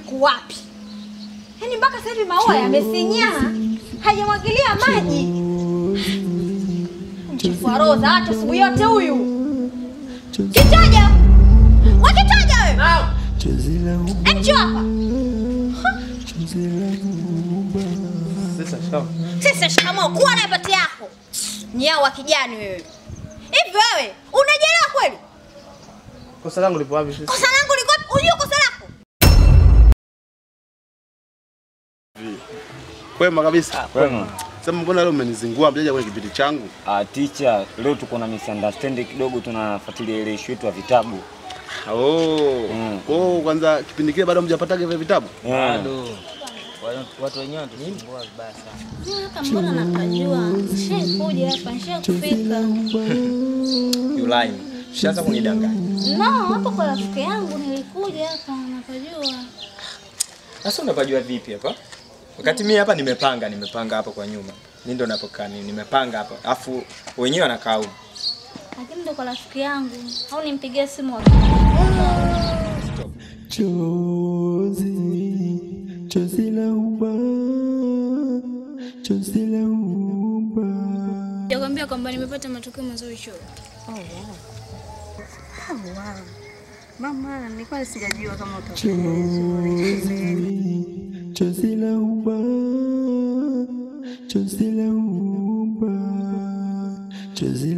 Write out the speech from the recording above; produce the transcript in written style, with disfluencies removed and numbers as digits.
yuko wapi? Yaani mpaka sasa hivi maua yamesinyaa, hajamwagilia maji. Mchafu wa roza acha siku yote huyu. Kitaja! Wakitaja wewe! Nao! Njoo hapa. Sasa shikamoo, kuwa na pati yako. Nyao wa kijani wewe. Hivi wewe, unajielewa kweli? Kosa langu lipo wapi sasa? Kosa langu liko wapi? Unajua kosa lako? Kwema kabisa. Kwema. Sema mbona leo umenizingua mjaja kwenye kipindi changu? Teacher, leo tuko na misunderstanding kidogo, tunafuatilia ile issue yetu ya vitabu. Kwanza kipindi kile bado mjapata vile vitabu? Bado. Watu wenyewe wanatusumbua vibaya sana. Kama mbona napajua? Nishakuja hapa, nishakufika. Yulaini. Ushaanza kunidanganya. No, hapo kwa rafiki yangu nilikuja hapa, napajua. Sasa unapajua vipi hapa? Wakati mimi hapa nimepanga hapa kwa nyuma. Mimi ndo napokaa nimepanga hapa. Alafu wenyewe wanakaa huko. Lakini ndo kwa rafiki yangu. Au nimpigie simu wapi? Chozi la uba. Nakwambia kwamba nimepata matokeo mazuri chuo. Wow. Mama, nilikuwa sijajua kama utakuwa vizuri. Chozi la uba. Chozi